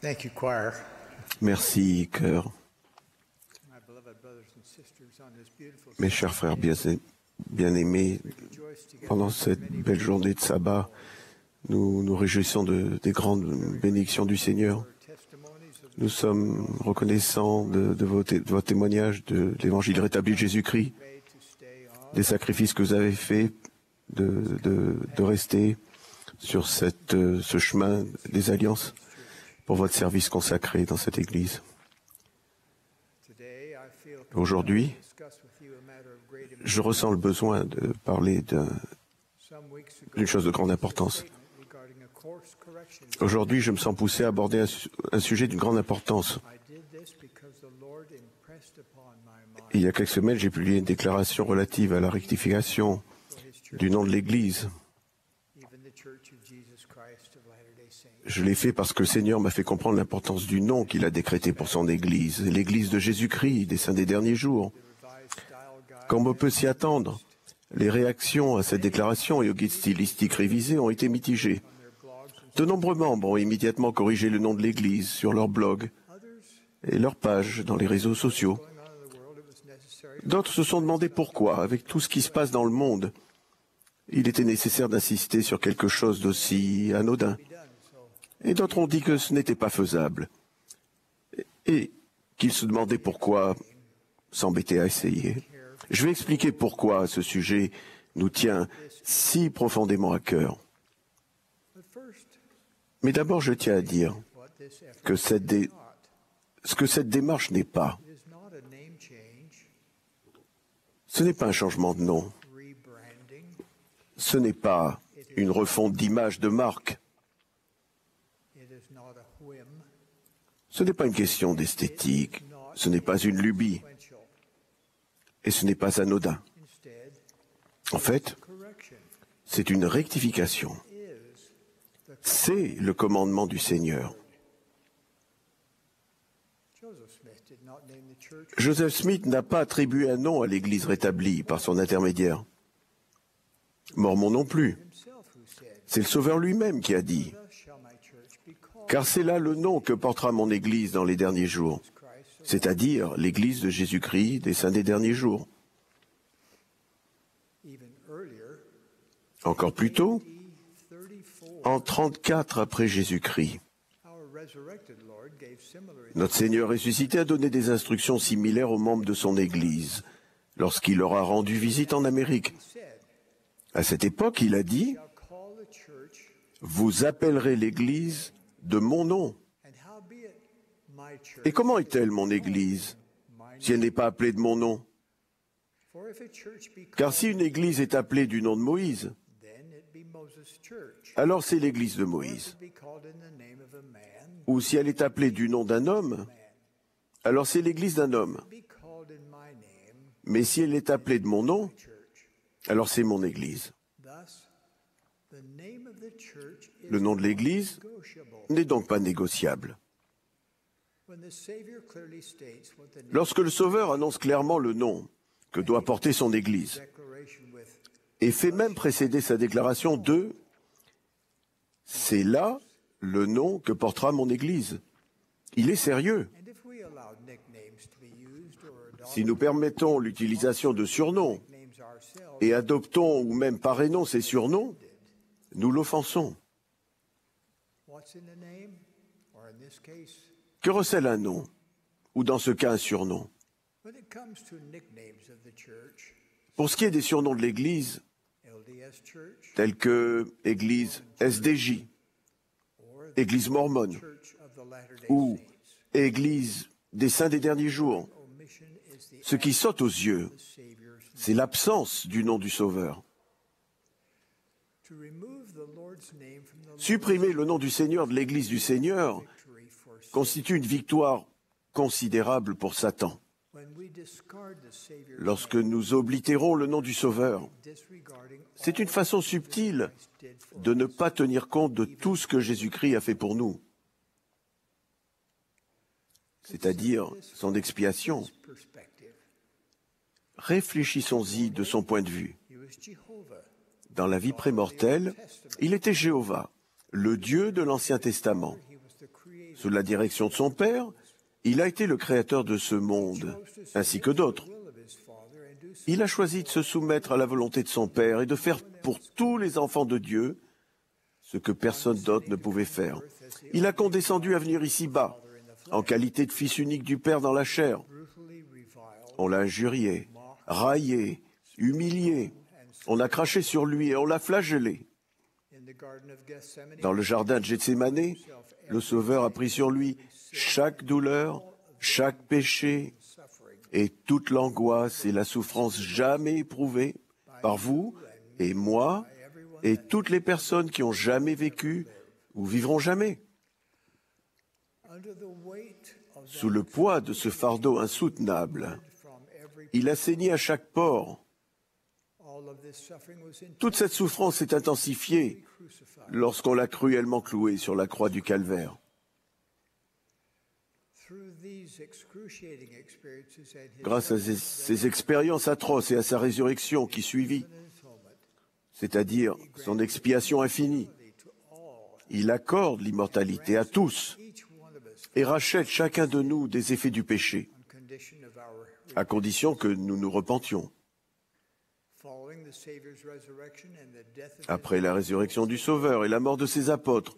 Thank you, choir. Merci, cœur. My beloved brothers and sisters, on this beautiful Mes chers frères bien-aimés, pendant cette belle journée de sabbat, nous nous réjouissons des grandes bénédictions du Seigneur. Nous sommes reconnaissants de vos témoignages de l'Évangile rétabli de Jésus-Christ, des sacrifices que vous avez faits, de rester sur ce chemin des alliances pour votre service consacré dans cette Église. Aujourd'hui, je ressens le besoin de parler d'une chose de grande importance. Aujourd'hui, je me sens poussé à aborder un sujet d'une grande importance. Il y a quelques semaines, j'ai publié une déclaration relative à la rectification du nom de l'Église. Je l'ai fait parce que le Seigneur m'a fait comprendre l'importance du nom qu'il a décrété pour son Église, l'Église de Jésus-Christ, des saints des derniers jours. Comme on peut s'y attendre, les réactions à cette déclaration et au guide stylistique révisé ont été mitigées. De nombreux membres ont immédiatement corrigé le nom de l'Église sur leur blog et leur page dans les réseaux sociaux. D'autres se sont demandé pourquoi, avec tout ce qui se passe dans le monde, il était nécessaire d'insister sur quelque chose d'aussi anodin. Et d'autres ont dit que ce n'était pas faisable et qu'ils se demandaient pourquoi s'embêter à essayer. Je vais expliquer pourquoi ce sujet nous tient si profondément à cœur. Mais d'abord, je tiens à dire que ce que cette démarche n'est pas, ce n'est pas un changement de nom, ce n'est pas une refonte d'image de marque, ce n'est pas une question d'esthétique, ce n'est pas une lubie, et ce n'est pas anodin. En fait, c'est une rectification. C'est le commandement du Seigneur. Joseph Smith n'a pas attribué un nom à l'Église rétablie par son intermédiaire. Mormon non plus. C'est le Sauveur lui-même qui a dit « Car c'est là le nom que portera mon Église dans les derniers jours, c'est-à-dire l'Église de Jésus-Christ des saints des derniers jours. » Encore plus tôt, en 34 après Jésus-Christ, notre Seigneur ressuscité a donné des instructions similaires aux membres de son Église lorsqu'il leur a rendu visite en Amérique. À cette époque, il a dit « Vous appellerez l'Église de mon nom. » Et comment est-elle, mon Église, si elle n'est pas appelée de mon nom? Car si une Église est appelée du nom de Moïse, alors c'est l'Église de Moïse. Ou si elle est appelée du nom d'un homme, alors c'est l'Église d'un homme. Mais si elle est appelée de mon nom, alors c'est mon Église. Le nom de l'Église n'est donc pas négociable. Lorsque le Sauveur annonce clairement le nom que doit porter son Église, et fait même précéder sa déclaration de « C'est là le nom que portera mon Église ». Il est sérieux. Si nous permettons l'utilisation de surnoms et adoptons ou même parrainons ces surnoms, nous l'offensons. Que recèle un nom, ou dans ce cas un surnom? Pour ce qui est des surnoms de l'Église, tels que Église SDJ, Église mormone ou Église des saints des derniers jours, ce qui saute aux yeux, c'est l'absence du nom du Sauveur. Supprimer le nom du Seigneur de l'Église du Seigneur constitue une victoire considérable pour Satan. Lorsque nous oblitérons le nom du Sauveur, c'est une façon subtile de ne pas tenir compte de tout ce que Jésus-Christ a fait pour nous, c'est-à-dire son expiation. Réfléchissons-y de son point de vue. Dans la vie prémortelle, il était Jéhovah, le Dieu de l'Ancien Testament, Sous la direction de son Père, il a été le créateur de ce monde, ainsi que d'autres. Il a choisi de se soumettre à la volonté de son Père et de faire pour tous les enfants de Dieu ce que personne d'autre ne pouvait faire. Il a condescendu à venir ici-bas, en qualité de fils unique du Père dans la chair. On l'a injurié, raillé, humilié. On a craché sur lui et on l'a flagellé. Dans le jardin de Gethsémanée, le Sauveur a pris sur lui chaque douleur, chaque péché et toute l'angoisse et la souffrance jamais éprouvées par vous et moi et toutes les personnes qui ont jamais vécu ou vivront jamais. Sous le poids de ce fardeau insoutenable, il a saigné à chaque pore. Toute cette souffrance s'est intensifiée lorsqu'on l'a cruellement cloué sur la croix du Calvaire. Grâce à ces expériences atroces et à sa résurrection qui suivit, c'est-à-dire son expiation infinie, il accorde l'immortalité à tous et rachète chacun de nous des effets du péché, à condition que nous nous repentions. Après la résurrection du Sauveur et la mort de ses apôtres,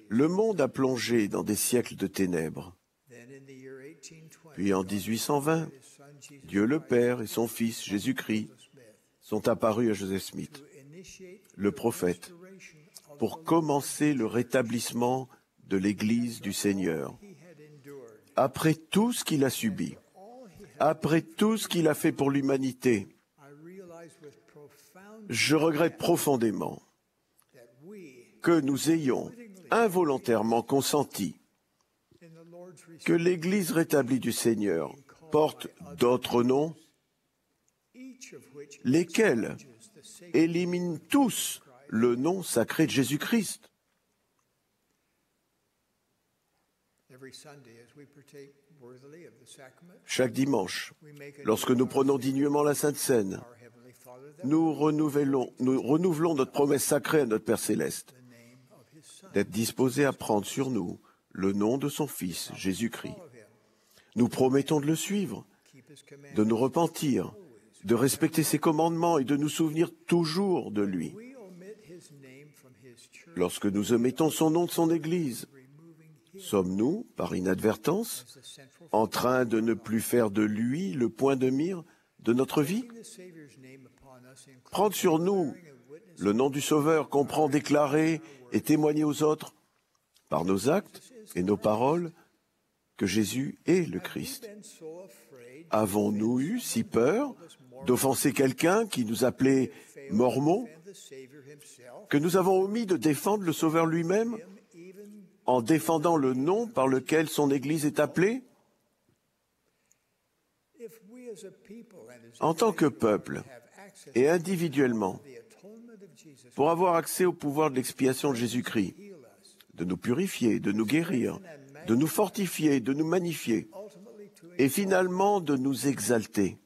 le monde a plongé dans des siècles de ténèbres. Puis en 1820, Dieu le Père et son Fils Jésus-Christ sont apparus à Joseph Smith, le prophète, pour commencer le rétablissement de l'Église du Seigneur. Après tout ce qu'il a subi, après tout ce qu'il a fait pour l'humanité, je regrette profondément que nous ayons involontairement consenti que l'Église rétablie du Seigneur porte d'autres noms, lesquels éliminent tous le nom sacré de Jésus-Christ. Chaque dimanche, lorsque nous prenons dignement la Sainte Seine, nous renouvelons notre promesse sacrée à notre Père Céleste, d'être disposés à prendre sur nous le nom de son Fils, Jésus-Christ. Nous promettons de le suivre, de nous repentir, de respecter ses commandements et de nous souvenir toujours de lui. Lorsque nous omettons son nom de son Église, sommes-nous, par inadvertance, en train de ne plus faire de lui le point de mire de notre vie? Prendre sur nous le nom du Sauveur comprend déclarer et témoigner aux autres, par nos actes et nos paroles, que Jésus est le Christ. Avons-nous eu si peur d'offenser quelqu'un qui nous appelait Mormon, que nous avons omis de défendre le Sauveur lui-même en défendant le nom par lequel son Église est appelée? En tant que peuple et individuellement, pour avoir accès au pouvoir de l'expiation de Jésus-Christ, de nous purifier, de nous guérir, de nous fortifier, de nous magnifier, et finalement de nous exalter,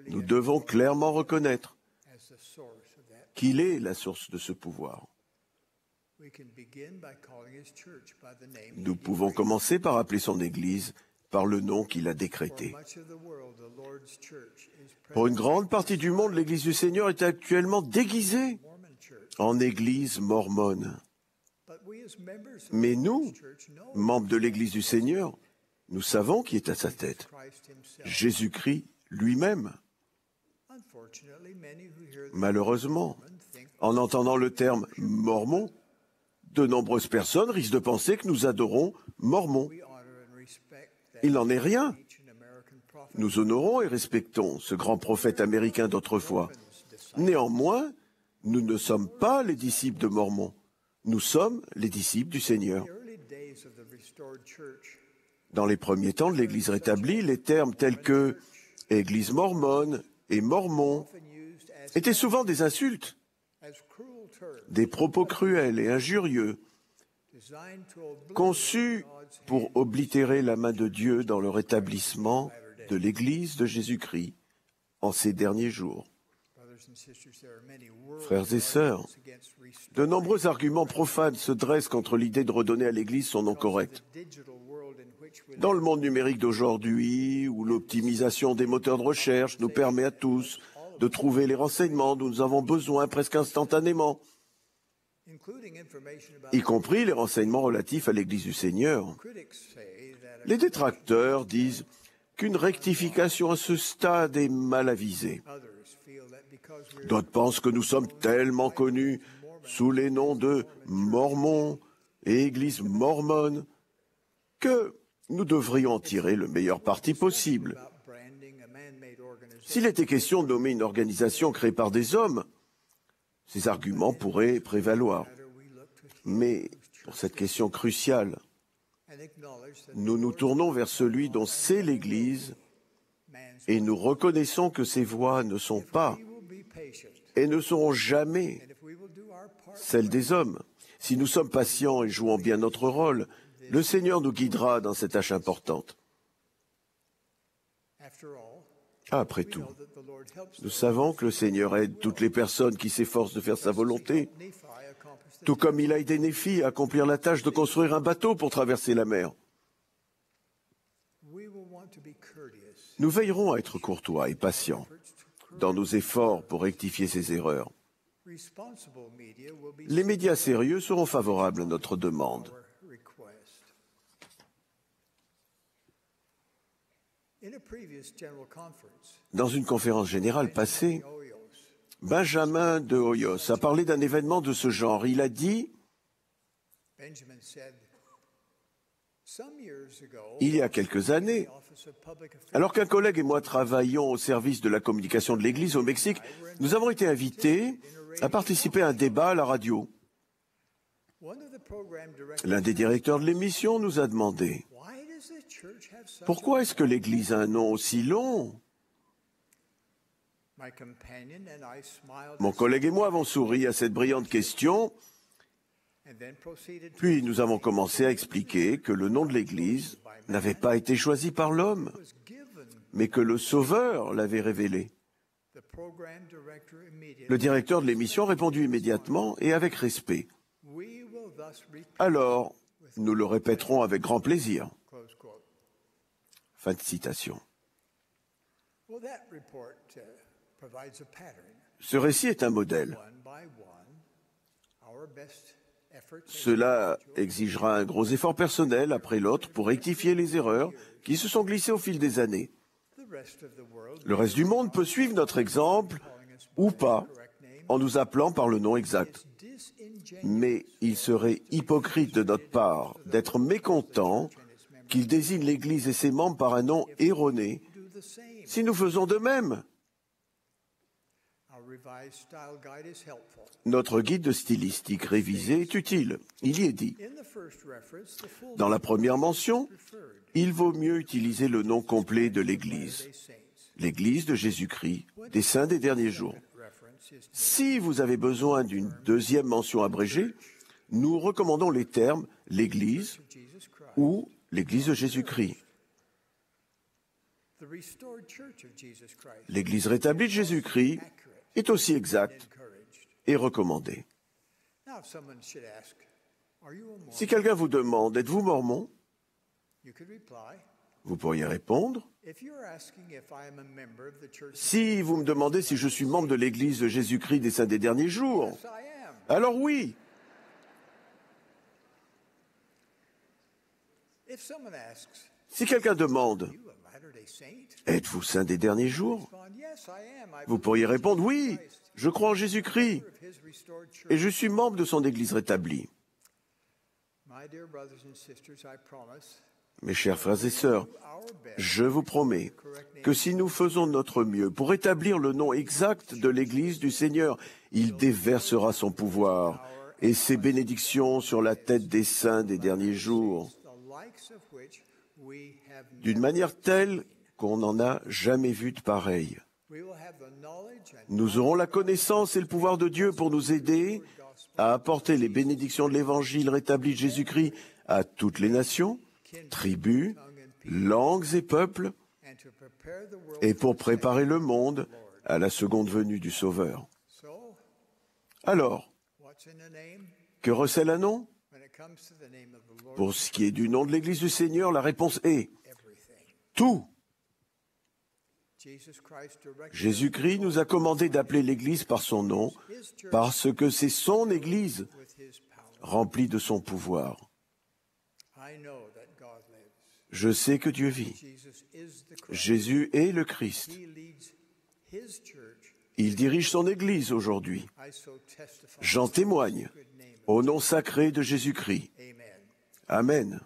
nous devons clairement reconnaître qu'il est la source de ce pouvoir. Nous pouvons commencer par appeler son Église par le nom qu'il a décrété. Pour une grande partie du monde, l'Église du Seigneur est actuellement déguisée en Église mormone. Mais nous, membres de l'Église du Seigneur, nous savons qui est à sa tête, Jésus-Christ lui-même. Malheureusement, en entendant le terme « mormon », de nombreuses personnes risquent de penser que nous adorons Mormon. Il n'en est rien. Nous honorons et respectons ce grand prophète américain d'autrefois. Néanmoins, nous ne sommes pas les disciples de Mormon. Nous sommes les disciples du Seigneur. Dans les premiers temps de l'Église rétablie, les termes tels que « Église mormone » et « mormon » étaient souvent des insultes, des propos cruels et injurieux, conçus pour oblitérer la main de Dieu dans le rétablissement de l'Église de Jésus-Christ en ces derniers jours. Frères et sœurs, de nombreux arguments profanes se dressent contre l'idée de redonner à l'Église son nom correct. Dans le monde numérique d'aujourd'hui, où l'optimisation des moteurs de recherche nous permet à tous de trouver les renseignements dont nous avons besoin presque instantanément, y compris les renseignements relatifs à l'Église du Seigneur, les détracteurs disent qu'une rectification à ce stade est mal avisée. D'autres pensent que nous sommes tellement connus sous les noms de Mormons et Église mormone que nous devrions en tirer le meilleur parti possible. S'il était question de nommer une organisation créée par des hommes, ces arguments pourraient prévaloir. Mais pour cette question cruciale, nous nous tournons vers celui dont c'est l'Église et nous reconnaissons que ces voix ne sont pas et ne seront jamais celles des hommes. Si nous sommes patients et jouons bien notre rôle, le Seigneur nous guidera dans cette tâche importante. Après tout, nous savons que le Seigneur aide toutes les personnes qui s'efforcent de faire sa volonté, tout comme il a aidé Néphi à accomplir la tâche de construire un bateau pour traverser la mer. Nous veillerons à être courtois et patients dans nos efforts pour rectifier ces erreurs. Les médias sérieux seront favorables à notre demande. Dans une conférence générale passée, Benjamin de Hoyos a parlé d'un événement de ce genre. Il a dit, il y a quelques années, alors qu'un collègue et moi travaillions au service de la communication de l'Église au Mexique, nous avons été invités à participer à un débat à la radio. L'un des directeurs de l'émission nous a demandé « Pourquoi est-ce que l'Église a un nom aussi long ?» Mon collègue et moi avons souri à cette brillante question, puis nous avons commencé à expliquer que le nom de l'Église n'avait pas été choisi par l'homme, mais que le Sauveur l'avait révélé. Le directeur de l'émission répondit immédiatement et avec respect. Alors, nous le répéterons avec grand plaisir. Fin de citation. Ce récit est un modèle. Cela exigera un gros effort personnel après l'autre pour rectifier les erreurs qui se sont glissées au fil des années. Le reste du monde peut suivre notre exemple ou pas en nous appelant par le nom exact. Mais il serait hypocrite de notre part d'être mécontent qu'il désigne l'Église et ses membres par un nom erroné si nous faisons de même. Notre guide de stylistique révisé est utile. Il y est dit, dans la première mention, il vaut mieux utiliser le nom complet de l'Église, l'Église de Jésus-Christ, des saints des derniers jours. Si vous avez besoin d'une deuxième mention abrégée, nous recommandons les termes l'Église ou l'Église de Jésus-Christ. L'Église rétablie de Jésus-Christ est aussi exacte et recommandée. Si quelqu'un vous demande, êtes-vous mormon? Vous pourriez répondre. Si vous me demandez si je suis membre de l'Église de Jésus-Christ des Saints des Derniers Jours, alors oui. Si quelqu'un demande, êtes-vous Saint des Derniers Jours? Vous pourriez répondre, oui, je crois en Jésus-Christ et je suis membre de son Église rétablie. Mes chers frères et sœurs, je vous promets que si nous faisons notre mieux pour établir le nom exact de l'Église du Seigneur, il déversera son pouvoir et ses bénédictions sur la tête des saints des derniers jours, d'une manière telle qu'on n'en a jamais vu de pareil. Nous aurons la connaissance et le pouvoir de Dieu pour nous aider à apporter les bénédictions de l'Évangile rétabli de Jésus-Christ à toutes les nations, tribus, langues et peuples, et pour préparer le monde à la seconde venue du Sauveur. So, Alors, what's in the name? que recèle un nom? When it comes to the name of the Lord, Pour ce qui est du nom de l'Église du Seigneur, la réponse est everything. tout. Jesus Christ directed Jésus-Christ nous a commandé d'appeler l'Église par son nom his church parce que c'est son Église with his power. remplie de son pouvoir. I know that God lives. Je sais que Dieu vit. Jesus is the Christ. Jésus est le Christ. He leads his church. Il dirige son Église aujourd'hui. I so testify. J'en témoigne Good name. au nom sacré de Jésus-Christ. Amen. Amen.